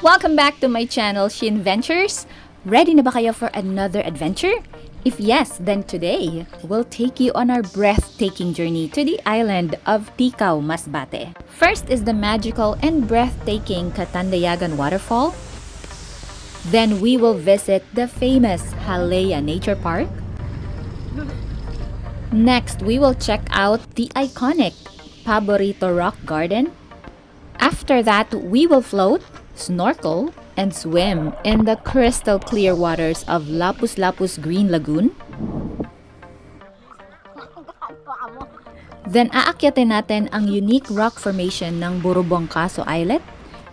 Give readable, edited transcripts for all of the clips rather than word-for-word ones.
Welcome back to my channel, Shin Ventures. Ready na ba kayo for another adventure? If yes, then today, we'll take you on our breathtaking journey to the island of Ticao, Masbate. First is the magical and breathtaking Katandayagan Waterfall. Then we will visit the famous Halea Nature Park. Next, we will check out the iconic Paborito Rock Garden. After that, we will float, snorkel, and swim in the crystal clear waters of Lapus Lapus Green Lagoon. Then aakyatin natin ang unique rock formation ng Burubongkaso Islet.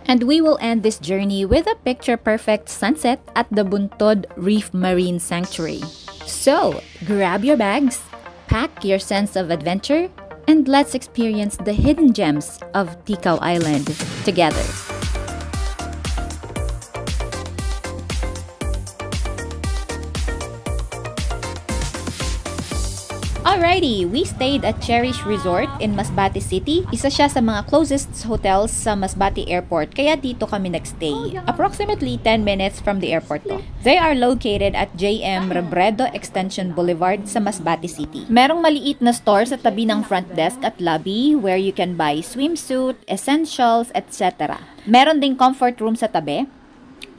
And we will end this journey with a picture-perfect sunset at the Buntod Reef Marine Sanctuary. So, grab your bags, pack your sense of adventure, and let's experience the hidden gems of Ticao Island together. Alrighty, we stayed at Cherish Resort in Masbate City. Isa siya sa mga closest hotels sa Masbate Airport, kaya dito kami nagstay. Approximately 10 minutes from the airport to. They are located at JM Robredo Extension Boulevard sa Masbate City. Merong maliit na store sa tabi ng front desk at lobby where you can buy swimsuit, essentials, etc. Meron ding comfort room sa tabi.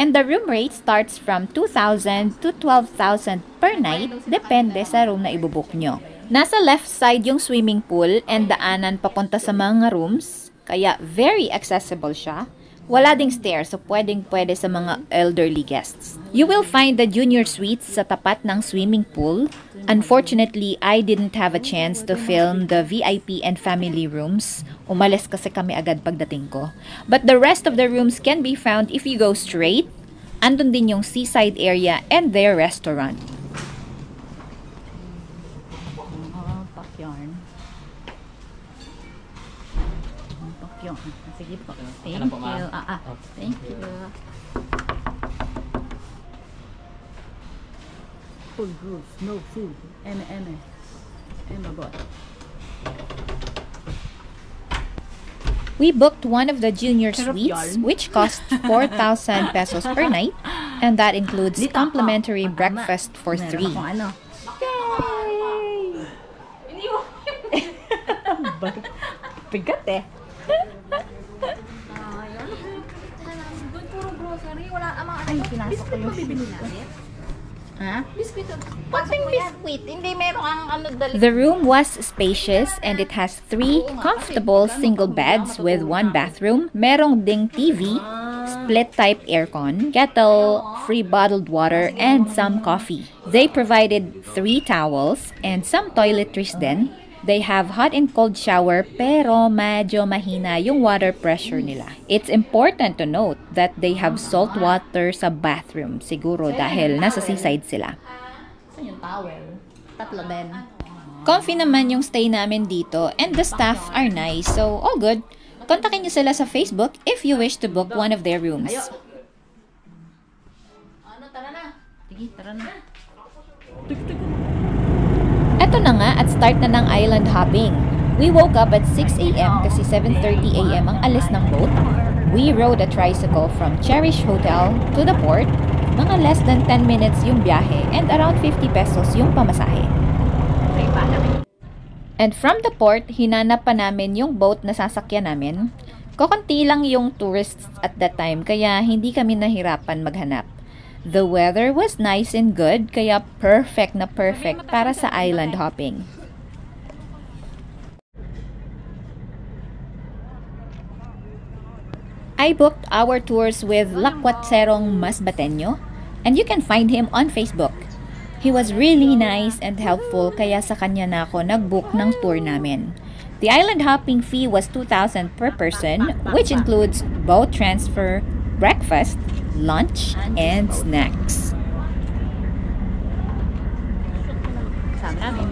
And the room rate starts from 2,000 to 12,000 per night, depende sa room na ibubook nyo. Nasa left side yung swimming pool and daanan papunta sa mga rooms, kaya very accessible siya. Wala ding stairs, so pwedeng-pwede sa mga elderly guests. You will find the junior suites sa tapat ng swimming pool. Unfortunately, I didn't have a chance to film the VIP and family rooms. Umalis kasi kami agad pagdating ko. But the rest of the rooms can be found if you go straight. Andun din yung seaside area and their restaurant. Pakyarn. Sige po. Thank you. Thank you. Full groups, no food. Emma bought. We booked one of the junior suites, which cost 4,000 pesos per night, and that includes complimentary breakfast for 3. Bigat eh. Ay, pinasok ko yung bibili natin. Ha? Biskuit. Pating biskuit. Hindi meron ang ano dali. The room was spacious and it has 3 comfortable single beds with 1 bathroom. Merong ding TV, split-type aircon, kettle, free bottled water, and some coffee. They provided 3 towels and some toiletries din. They have hot and cold shower pero medyo mahina yung water pressure nila. It's important to note that they have salt water sa bathroom. Siguro dahil nasa seaside sila. Saan yung towel? Tatlo din. Comfy naman yung stay namin dito and the staff are nice, so all good. Kontakin nyo sila sa Facebook if you wish to book one of their rooms. Tara na. Sige, tara na. Eto na nga at start na ng island hopping. We woke up at 6 a.m. kasi 7:30 a.m. ang alis ng boat. We rode a tricycle from Cherish Hotel to the port. Mga less than 10 minutes yung biyahe and around 50 pesos yung pamasahe. And from the port, hinanap pa namin yung boat na sasakyan namin. Kokonti lang yung tourists at that time kaya hindi kami nahirapan maghanap. The weather was nice and good, kaya perfect na perfect para sa island hopping. I booked our tours with Lakwatserong Masbateño, and you can find him on Facebook. He was really nice and helpful, kaya sa kanya na ako nag-book ng tour namin. The island hopping fee was 2,000 per person, which includes boat transfer, breakfast, lunch, and snacks. Sabi namin.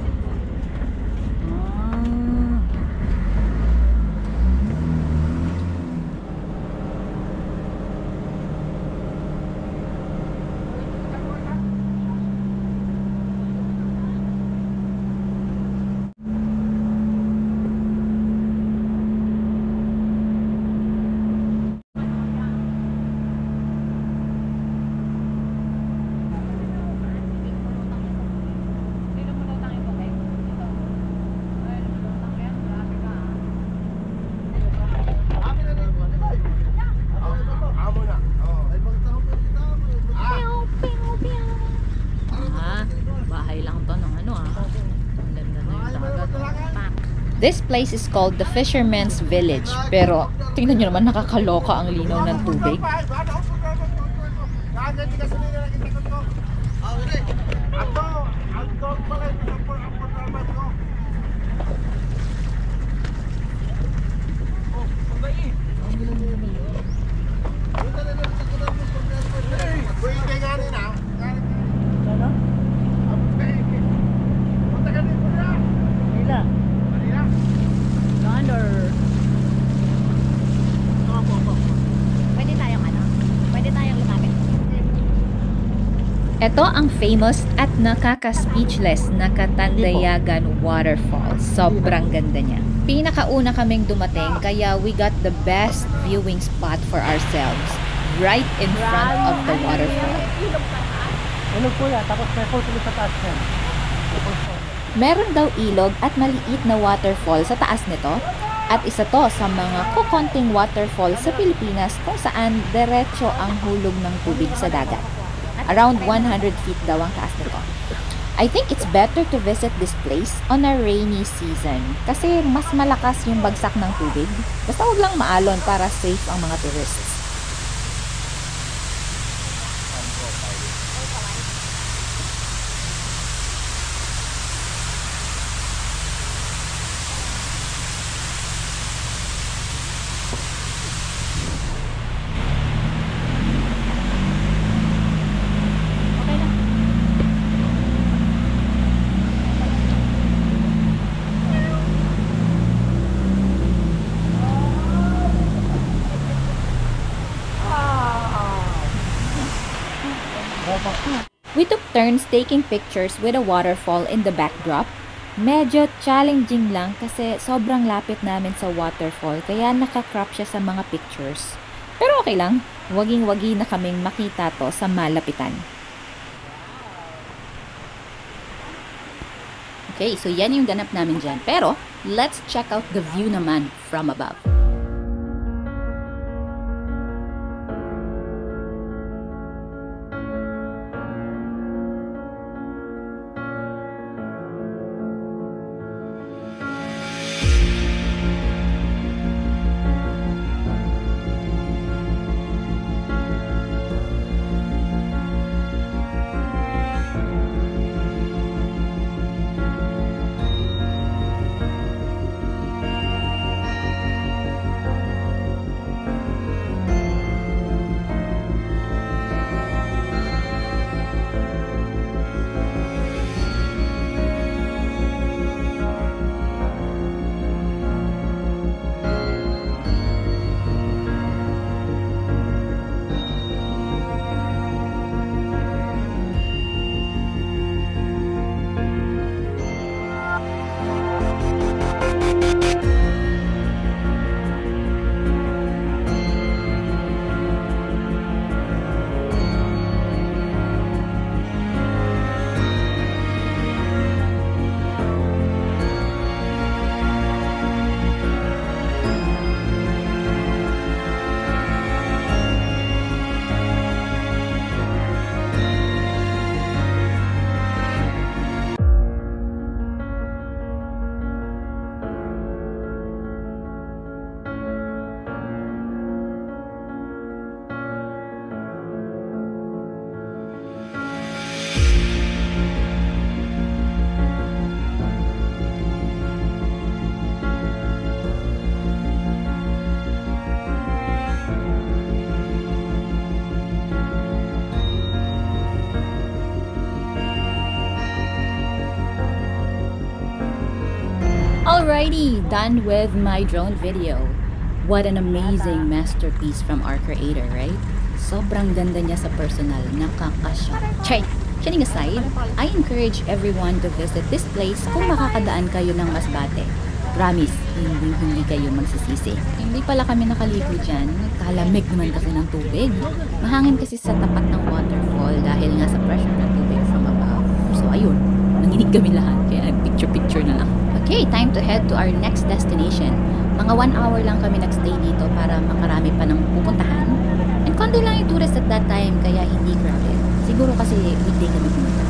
This place is called the Fisherman's Village. Pero tingnan nyo naman, nakakaloka ang linaw ng tubig. Ito ang famous at nakaka-speechless na Katandayagan Waterfall. Sobrang ganda niya. Pinakauna kaming dumating kaya we got the best viewing spot for ourselves. Right in front of the waterfall. Ilog po yan, tapos may falls ulit sa taas yan. Meron daw ilog at maliit na waterfall sa taas nito. At isa to sa mga kukonting waterfall sa Pilipinas kung saan diretso ang hulog ng tubig sa dagat. Around 100 feet daw ang taas nito. I think it's better to visit this place on a rainy season kasi mas malakas yung bagsak ng tubig. Basta huwag lang maalon para safe ang mga tourists. We took turns taking pictures with a waterfall in the backdrop. Medyo challenging lang kasi sobrang lapit namin sa waterfall kaya nakakrop siya sa mga pictures. Pero okay lang, waging-wagi na kaming makita to sa malapitan. Okay, so yan yung ganap namin dyan. Pero, let's check out the view naman from above. Alrighty, done with my drone video. What an amazing masterpiece from our creator, right? Sobrang ganda niya sa personal, nakakashock. Kidding aside, I encourage everyone to visit this place kung makakadaan kayo ng Masbate. Promise, hindi kayo magsisisi. Hindi pala kami nakaligo dyan, kalamig naman kasi ng tubig. Mahangin kasi sa tapat ng waterfall dahil nga sa pressure ng tubig from above. So ayun, nanginig kami lahat, kaya picture-picture na lang. Okay, time to head to our next destination. Mga 1 hour lang kami nagstay dito para makarami pa ng pupuntahan. And konti lang yung tourist at that time, kaya hindi crowded. Siguro kasi weekday kami pumunta.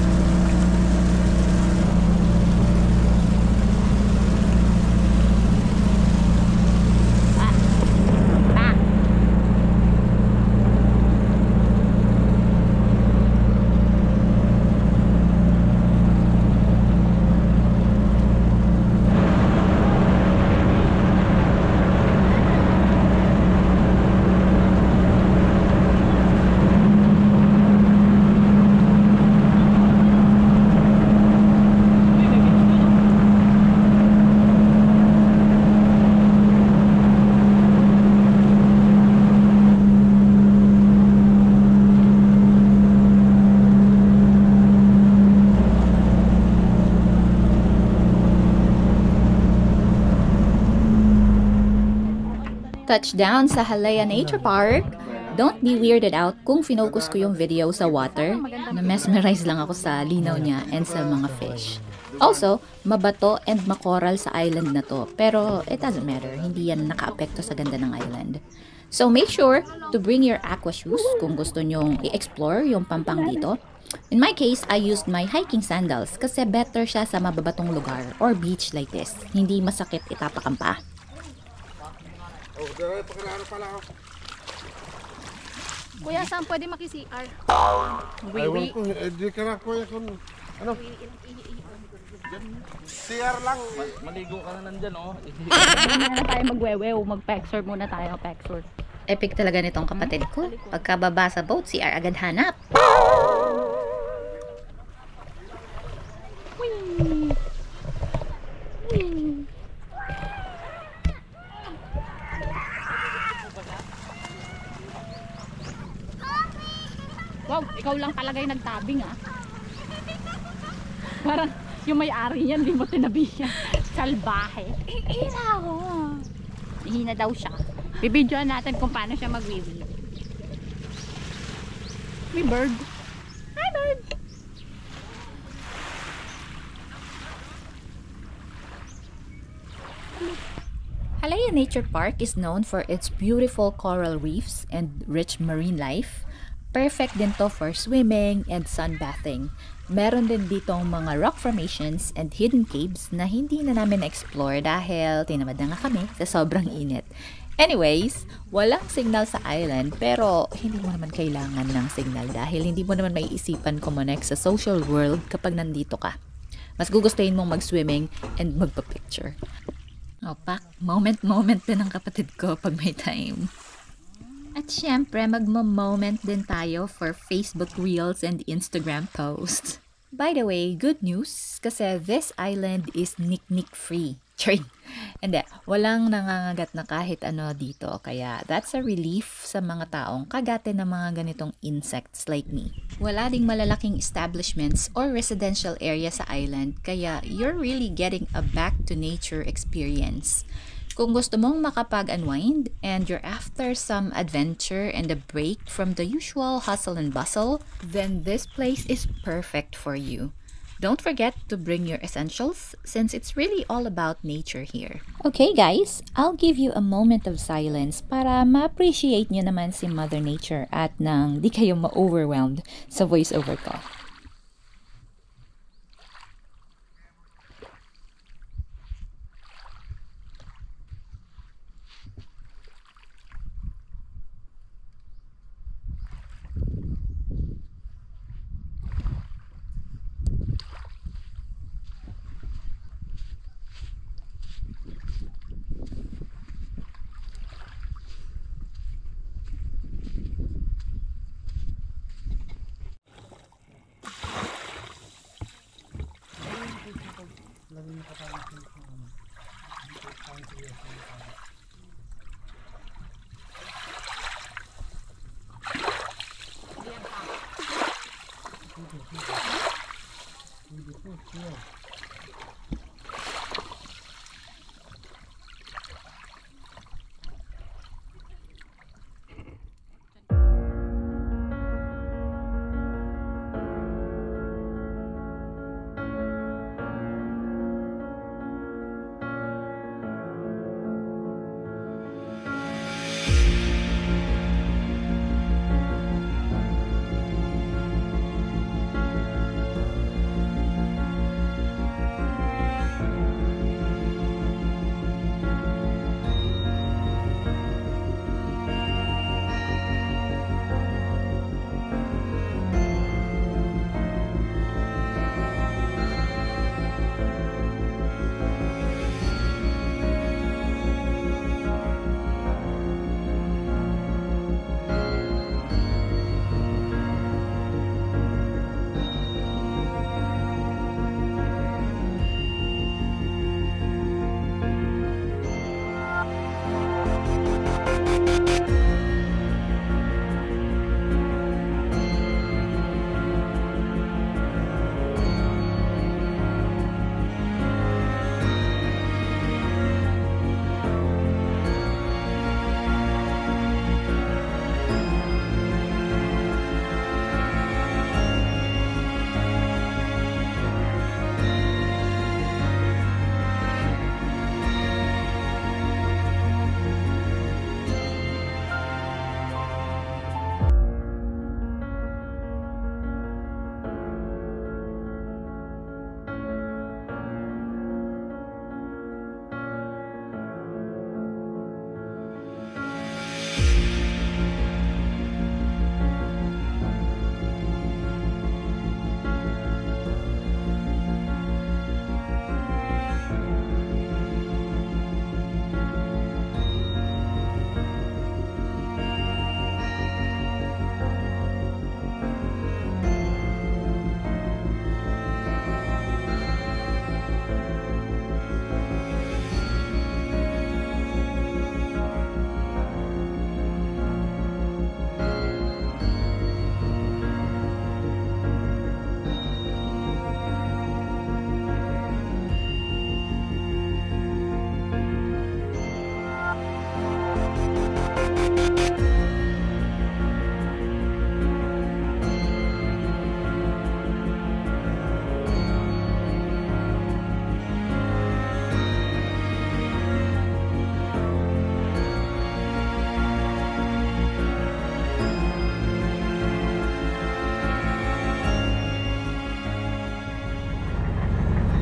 Touchdown sa Halaya Nature Park. Don't be weirded out kung finocus ko yung video sa water. Na-mesmerize lang ako sa linaw niya and sa mga fish. Also, mabato and makoral sa island na to. Pero it doesn't matter. Hindi yan naka-apekto sa ganda ng island. So make sure to bring your aqua shoes kung gusto nyong i-explore yung pampang dito. In my case, I used my hiking sandals kasi better siya sa mababatong lugar or beach like this. Hindi masakit itapak ang paa. Kuya, saan pwede maki-CR? Ewan ko, di ka na kuya kung ano? CR lang. Maligo ka na nandyan, oh. Muna na tayo magwewew. Mag-pexor muna tayo. Pexor. Epic talaga nitong kapatid ko. Pagkababa sa boat, CR agad hanap. Wow, ikaw lang talaga yung nagtabing ah. Parang yung may-ari niyan, di mo tinabi siya. Salbahe. Ihina ako. Ihina daw siya. Bibidyoan natin kung paano siya mag-weave. May bird. Hi bird. Halaya Nature Park is known for its beautiful coral reefs and rich marine life. Perfect din to for swimming and sunbathing. Meron din ditong mga rock formations and hidden caves na hindi na namin na-explore dahil tinamad na nga kami sa sobrang init. Anyways, walang signal sa island pero hindi mo naman kailangan ng signal dahil hindi mo naman maiisipan kumonek sa social world kapag nandito ka. Mas gugustuhin mong mag-swimming and magpa-picture. Pak, moment din ang kapatid ko pag may time. At syempre, magmo-moment din tayo for Facebook Reels and Instagram posts. By the way, good news kasi this island is nick-nick free. Charing! Hindi, walang nangangagat na kahit ano dito. Kaya that's a relief sa mga taong kagate ng mga ganitong insects like me. Wala ding malalaking establishments or residential area sa island. Kaya you're really getting a back-to-nature experience. Kung gusto mong makapag-unwind and you're after some adventure and a break from the usual hustle and bustle, then this place is perfect for you. Don't forget to bring your essentials since it's really all about nature here. Okay guys, I'll give you a moment of silence para ma-appreciate nyo naman si Mother Nature at nang di kayo ma-overwhelmed sa voiceover ko.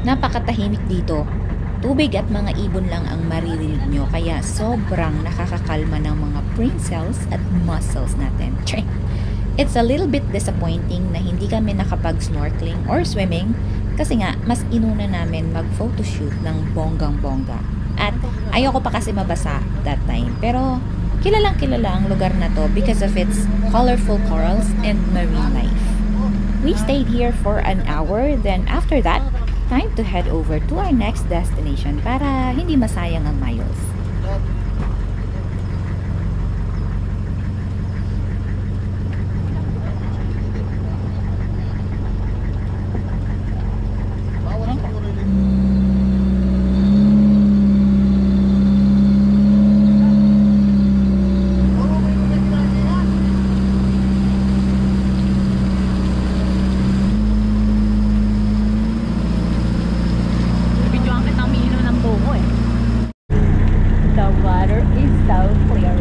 Napakatahimik dito. Tubig at mga ibon lang ang maririnig nyo, kaya sobrang nakakakalma ng mga brain cells at muscles natin. It's a little bit disappointing na hindi kami nakapag-snorkeling or swimming kasi nga mas inuna namin mag-photoshoot ng bonggang-bongga. At ayoko pa kasi mabasa that time. Pero kilalang kilala ang lugar na to because of its colorful corals and marine life. We stayed here for an hour, then after that, time to head over to our next destination para hindi masayang ang miles. Bibidyoan kita ang mino ng buko eh. The water is so clear.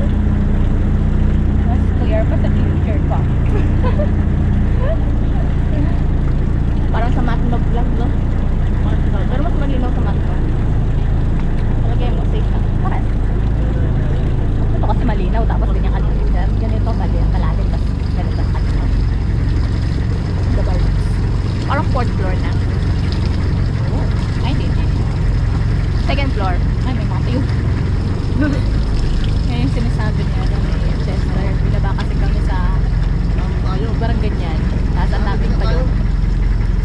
Mas clear pa sa future ko. Parang sa Matnog vlog, no? Pero mas malinaw sa Matnog. Talagay mo safe na. Bakit? Ito kasi malinaw, tapos ganyan kaliit. Ganito, malalim, tapos ganito kaliit. The barbs. Parang 4th floor na. Ay, hindi. Second floor. Ay, may mga tayo. Ngayon yung sinasabi niya na may Chester. Binaba kasi kami sa parang ganyan. Tapos ang daming pa yung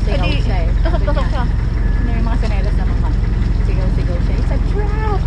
sigaw siya eh. Tusok-tusok siya. Yung mga sinelas na mga sigaw-sigaw siya. It's a trap!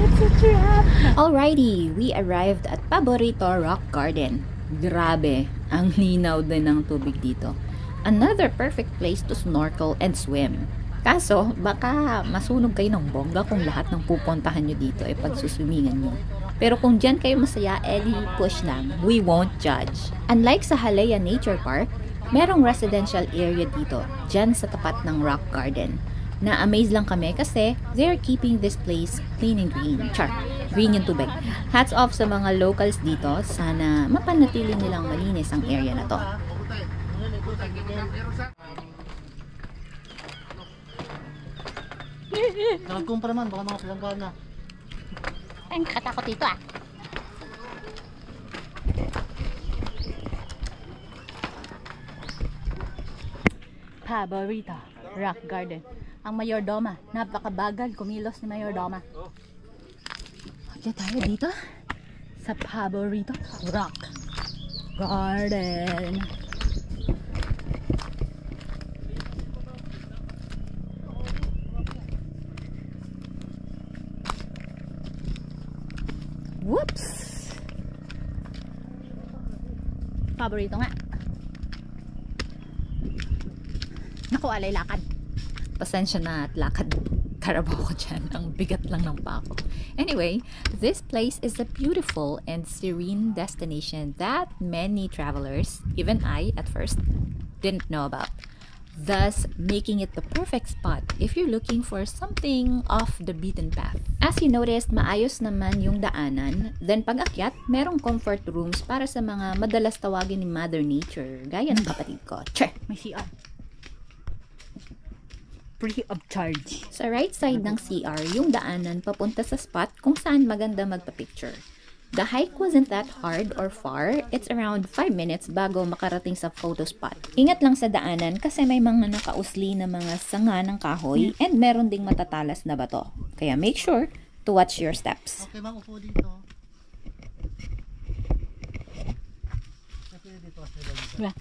It's a trap! Alrighty, we arrived at Paborito Rock Garden. Grabe, ang linaw din ng tubig dito. Another perfect place to snorkel and swim. Kaso, baka masunog kayo ng bongga kung lahat ng pupuntahan nyo dito ay pagsuswimingan nyo. Pero kung dyan kayo masaya, edi push lang. We won't judge. Unlike sa Halea Nature Park, merong residential area dito, dyan sa tapat ng Rock Garden. Na-amaze lang kami kasi they're keeping this place clean and green. Char, green yung tubig. Hats off sa mga locals dito. Sana mapanatili nilang malinis ang area na to. Nakakumpara man, baka mga palanggana. Ay, nakatakot dito ah. Paborito Rock Garden. Ang Mayordoma. Napakabagal kumilos ni Mayordoma. Okay tayo dito sa Paborito Rock Garden. Whoops! Paborito nga. Naku, alay lakad. Pasensya na at lakad. Karabaw ko dyan. Ang bigat lang ng pako. Anyway, this place is a beautiful and serene destination that many travelers, even I at first, didn't know about. Thus, making it the perfect spot if you're looking for something off the beaten path. As you noticed, maayos naman yung daanan. Then pag-akyat, merong comfort rooms para sa mga madalas tawagin ni Mother Nature, gaya ng kapatid ko. Che! May CR. Free of charge. Sa right side ng CR, yung daanan papunta sa spot kung saan maganda magpa-picture. The hike wasn't that hard or far. It's around 5 minutes bago makarating sa photo spot. Ingat lang sa daanan kasi may mga nakausli na mga sanga ng kahoy and meron ding matatalas na bato. Kaya make sure to watch your steps. Okay, ma'am, upo dito. Okay, dito. Yeah.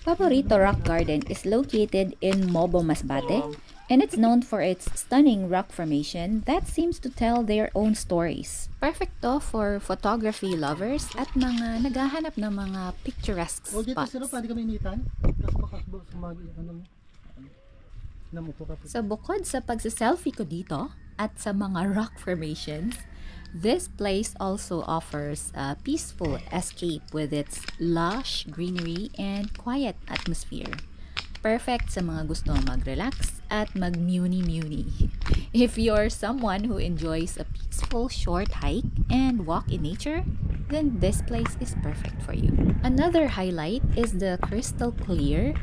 Paborito Rock Garden is located in Mobo, Masbate, and it's known for its stunning rock formation that seems to tell their own stories. Perfect to for photography lovers at mga naghahanap ng mga picturesque O dito spots. sila, pwede kami initan. Kasi baka sumagi, namupo ka po. So bukod sa pagsa-selfie ko dito at sa mga rock formations, this place also offers a peaceful escape with its lush greenery and quiet atmosphere. Perfect sa mga gusto mag-relax at mag-muni-muni. If you're someone who enjoys a peaceful short hike and walk in nature, then this place is perfect for you. Another highlight is the crystal clear,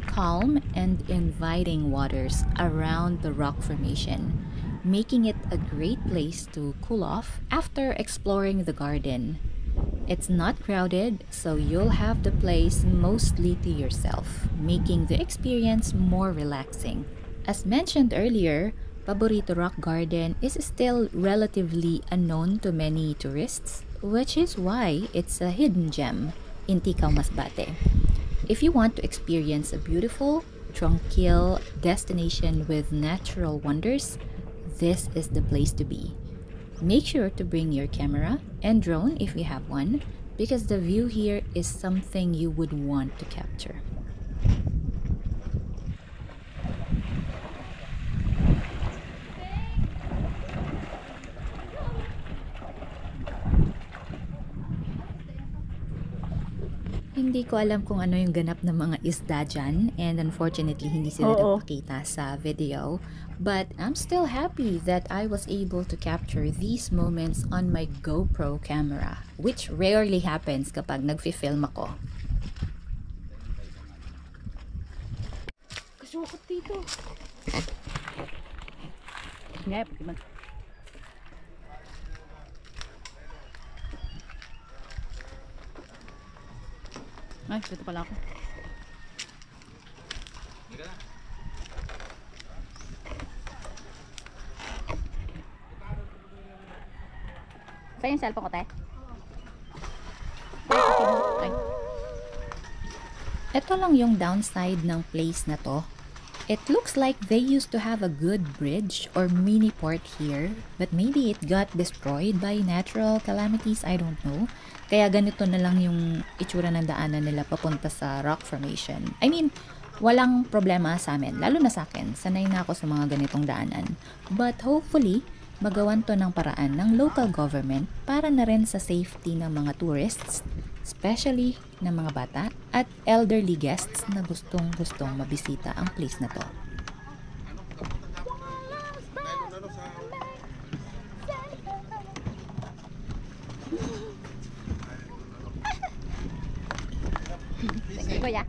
calm, and inviting waters around the rock formation, making it a great place to cool off after exploring the garden. It's not crowded, so you'll have the place mostly to yourself, making the experience more relaxing. As mentioned earlier, Paborito Rock Garden is still relatively unknown to many tourists, which is why it's a hidden gem in Ticao, Masbate. If you want to experience a beautiful, tranquil destination with natural wonders, this is the place to be. Make sure to bring your camera and drone if you have one, because the view here is something you would want to capture. Hindi ko alam kung ano yung ganap ng mga isda dyan, and unfortunately hindi sila nagpakita sa video, but I'm still happy that I was able to capture these moments on my GoPro camera, which rarely happens kapag nagfi-film ako. Kasukot dito. Ngep, diba? Ay, dito pala ako. Saan yung cellphone ko, te? Ay. Ito lang yung downside ng place na to. It looks like they used to have a good bridge or mini port here, but maybe it got destroyed by natural calamities, I don't know. Kaya ganito na lang yung itsura ng daanan nila papunta sa rock formation. I mean, walang problema sa amin, lalo na sa akin. Sanay na ako sa mga ganitong daanan. But hopefully, magawan to ng paraan ng local government para na rin sa safety ng mga tourists, especially ng mga bata at elderly guests na gustong mabisita ang place na to. Sige, kuya.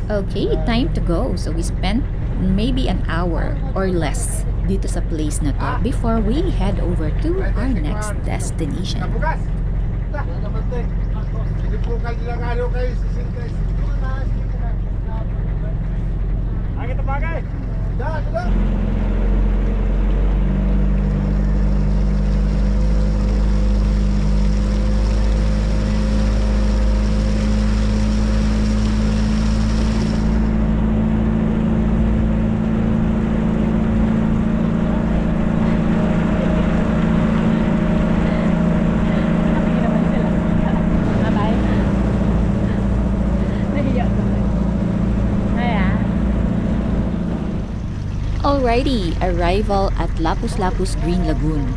Okay, time to go. So we spent maybe an hour or less dito sa place na to before we head over to our next destination. Alrighty, arrival at Lapus-Lapus Green Lagoon.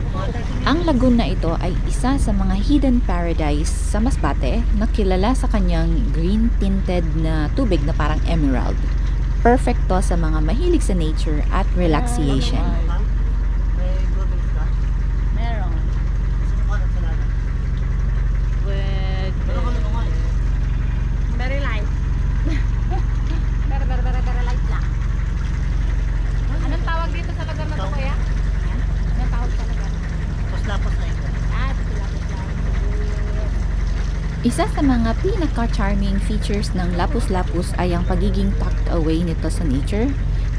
Ang lagoon na ito ay isa sa mga hidden paradise sa Masbate na kilala sa kanyang green tinted na tubig na parang emerald. Perfect to sa mga mahilig sa nature at relaxation. Meron. With very light. Very light lang. Anong tawag dito sa lugar na to, kuya? Anong tawag sa lugar? Lapos na ito. Lapos lang. Isa sa mga pinaka-charming features ng Lapus-Lapus ay ang pagiging tucked away nito sa nature.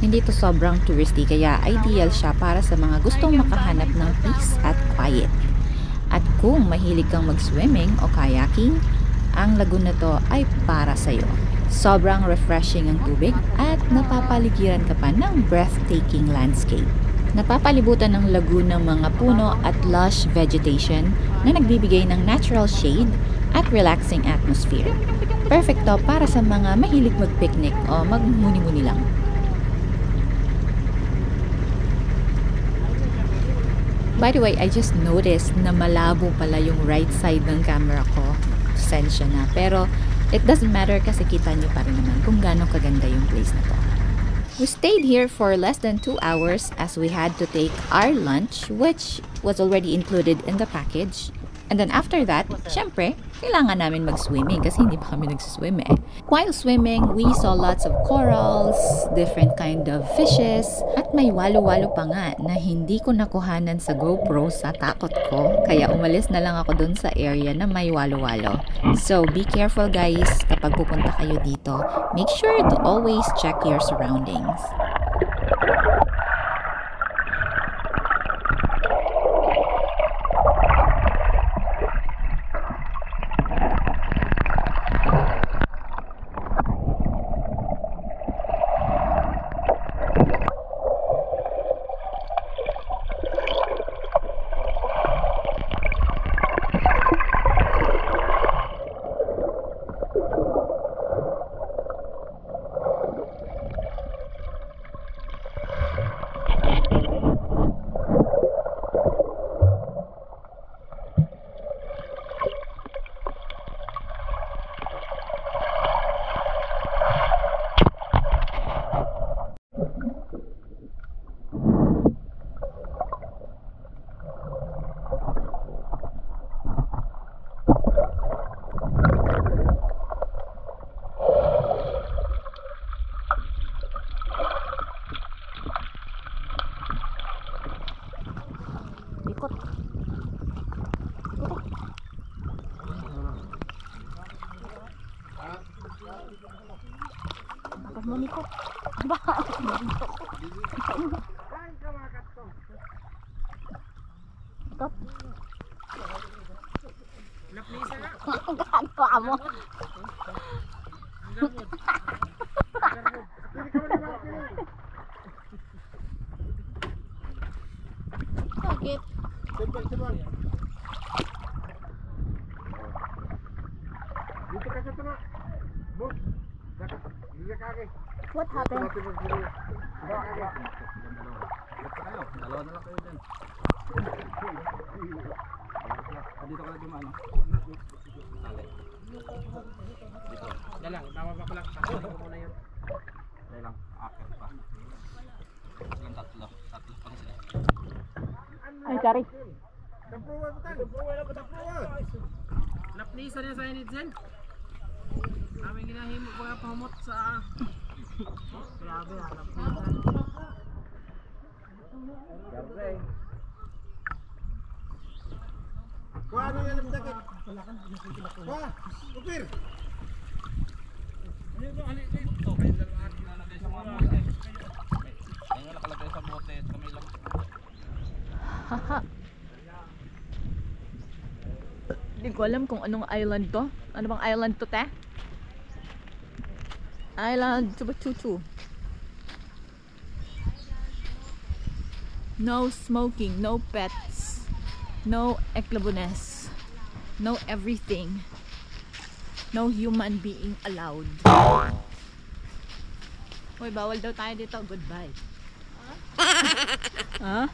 Hindi ito sobrang touristy, kaya ideal siya para sa mga gustong makahanap ng peace at quiet. At kung mahilig kang mag-swimming o kayaking, ang lagoon na to ay para sa'yo. Sobrang refreshing ang tubig at napapaligiran ka pa ng breathtaking landscape. Napapalibutan ng lagoon ng mga puno at lush vegetation na nagbibigay ng natural shade at relaxing atmosphere. Perfect to para sa mga mahilig mag-picnic o magmuni-muni lang. By the way, I just noticed na malabo pala yung right side ng camera ko. Sensya na. Pero it doesn't matter kasi kita niyo pa rin naman kung gaano kaganda yung place na to. We stayed here for less than 2 hours as we had to take our lunch, which was already included in the package. And then after that, syempre, kailangan namin mag-swimming kasi hindi pa kami nagsiswim eh. While swimming, we saw lots of corals, different kind of fishes, at may walo-walo pa nga na hindi ko nakuhanan sa GoPro sa takot ko. Kaya umalis na lang ako dun sa area na may walo-walo. So be careful guys kapag pupunta kayo dito. Make sure to always check your surroundings. Ikot. Bakit mo nikot? Bakit mo nikot? Ikot. Ang gagawa mo. Bakit? Tebal. Dito ka sa tuna. Bus. Dito kage. What happened? Dalawa na lang kayo dyan. Dito ka na dumaan, no? Tali. Dito. Dalang, bababa ko lang. Sakto ko muna yun. Dahil lang, akit pa. Silang tatlo. Tatlo pa sila. Ay, Kari. Naplisa niya sa Enidzen. Aming ginahimo ko nga pahumot sa... Grabe ha, naplisa. Kuha ano yan ang dakit? Kuha! Upir! Ayun nga nakalagay sa bote at kamay lang. Haha. Hindi ko alam kung anong island to. Ano bang island to, te? Island Chubachuchu. No smoking, no pets, no eklabones, no everything, no human being allowed. Hoy, bawal daw tayo dito. Goodbye. Ha?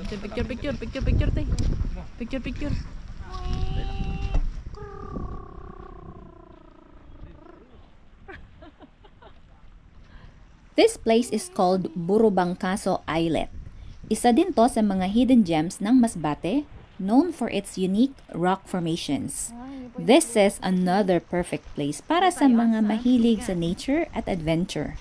Picture, tay. Picture. This place is called Burubangkaso Islet. Isa din to sa mga hidden gems ng Masbate, known for its unique rock formations. This is another perfect place para sa mga mahilig sa nature at adventure.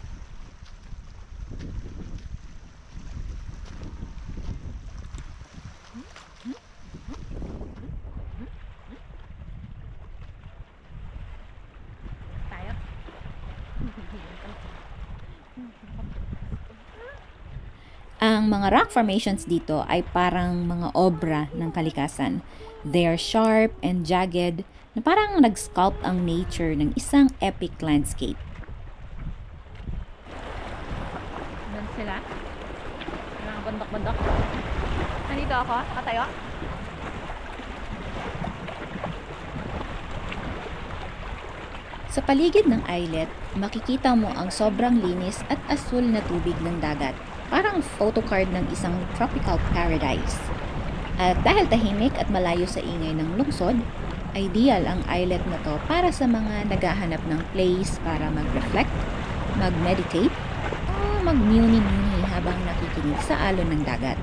Ang mga rock formations dito ay parang mga obra ng kalikasan. They are sharp and jagged na parang nag-sculpt ang nature ng isang epic landscape. Doon sila. Mga bundok-bundok. Nandito ako. Nakatayo. Sa paligid ng islet, makikita mo ang sobrang linis at asul na tubig ng dagat. Parang photocard ng isang tropical paradise. At dahil tahimik at malayo sa ingay ng lungsod, ideal ang islet na to para sa mga naghahanap ng place para mag-reflect, mag-meditate, o mag-muni-muni habang nakikinig sa alon ng dagat.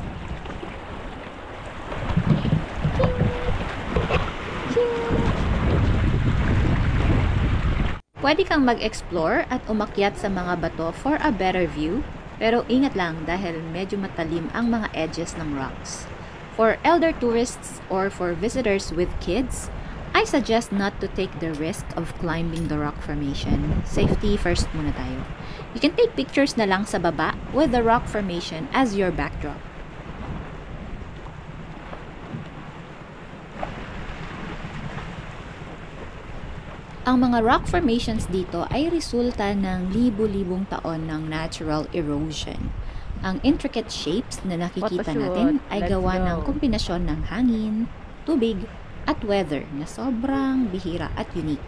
Pwede kang mag-explore at umakyat sa mga bato for a better view, pero ingat lang dahil medyo matalim ang mga edges ng rocks. For elder tourists or for visitors with kids, I suggest not to take the risk of climbing the rock formation. Safety first muna tayo. You can take pictures na lang sa baba with the rock formation as your backdrop. Ang mga rock formations dito ay resulta ng libu-libong taon ng natural erosion. Ang intricate shapes na nakikita natin ay gawa ng kombinasyon ng hangin, tubig, at weather na sobrang bihira at unique.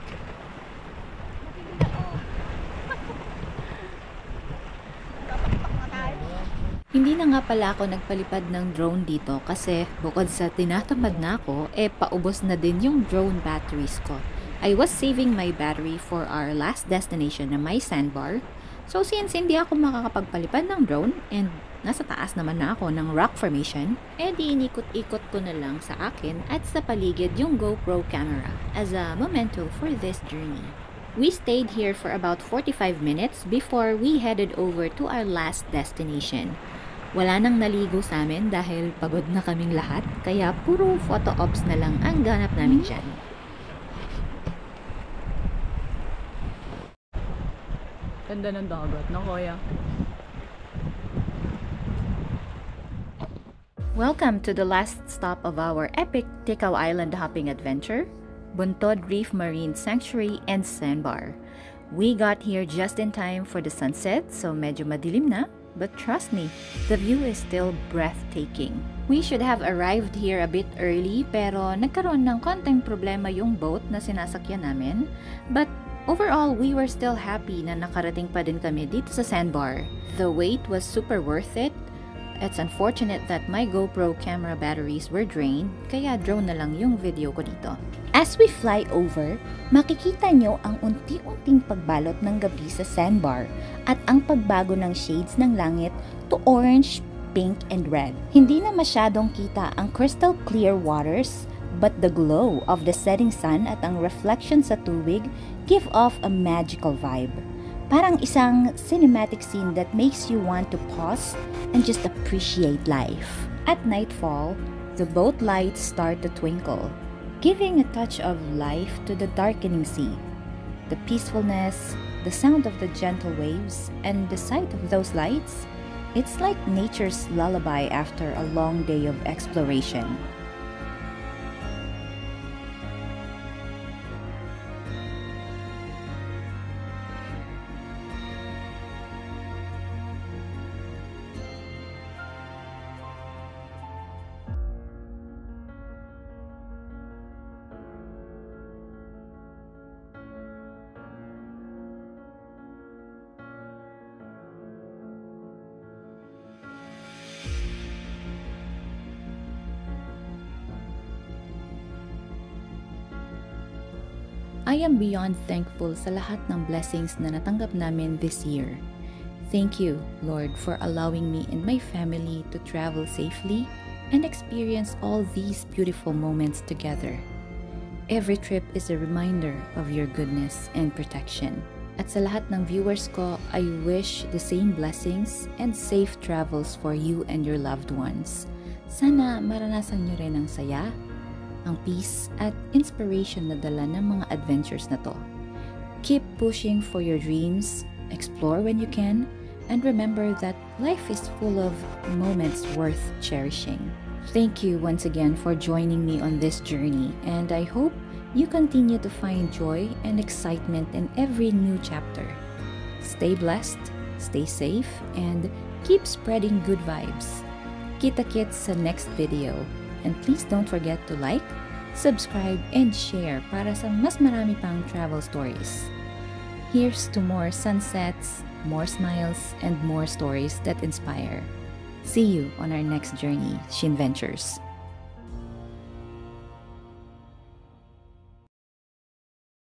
Hindi na nga pala ako nagpalipad ng drone dito kasi bukod sa tinatamad na ako, paubos na din yung drone batteries ko. I was saving my battery for our last destination na may sandbar. So since hindi ako makakapagpalipad ng drone and nasa taas naman na ako ng rock formation, di inikot-ikot ko na lang sa akin at sa paligid yung GoPro camera as a memento for this journey. We stayed here for about 45 minutes before we headed over to our last destination. Wala nang naligo sa amin dahil pagod na kaming lahat, kaya puro photo ops na lang ang ganap namin dyan. Ganda ng dagat, no, Kuya? Welcome to the last stop of our epic Ticao Island hopping adventure, Buntod Reef Marine Sanctuary and Sandbar. We got here just in time for the sunset, so medyo madilim na, but trust me, the view is still breathtaking. We should have arrived here a bit early pero nagkaroon ng konting problema yung boat na sinasakyan namin, but overall, we were still happy na nakarating pa din kami dito sa sandbar. The wait was super worth it. It's unfortunate that my GoPro camera batteries were drained, kaya drone na lang yung video ko dito. As we fly over, makikita nyo ang unti-unting pagbalot ng gabi sa sandbar at ang pagbago ng shades ng langit to orange, pink, and red. Hindi na masyadong kita ang crystal clear waters, but the glow of the setting sun at ang reflection sa tubig give off a magical vibe. Parang isang cinematic scene that makes you want to pause and just appreciate life. At nightfall, the boat lights start to twinkle, giving a touch of life to the darkening sea. The peacefulness, the sound of the gentle waves, and the sight of those lights, it's like nature's lullaby after a long day of exploration. I am beyond thankful sa lahat ng blessings na natanggap namin this year. Thank you, Lord, for allowing me and my family to travel safely and experience all these beautiful moments together. Every trip is a reminder of your goodness and protection. At sa lahat ng viewers ko, I wish the same blessings and safe travels for you and your loved ones. Sana maranasan nyo rin ang saya, ang peace at inspiration na dala ng mga adventures na to. Keep pushing for your dreams, explore when you can, and remember that life is full of moments worth cherishing. Thank you once again for joining me on this journey, and I hope you continue to find joy and excitement in every new chapter. Stay blessed, stay safe, and keep spreading good vibes. Kita-kits sa next video, and please don't forget to like, subscribe, and share para sa mas marami pang travel stories. Here's to more sunsets, more smiles, and more stories that inspire. See you on our next journey, Shin Ventures.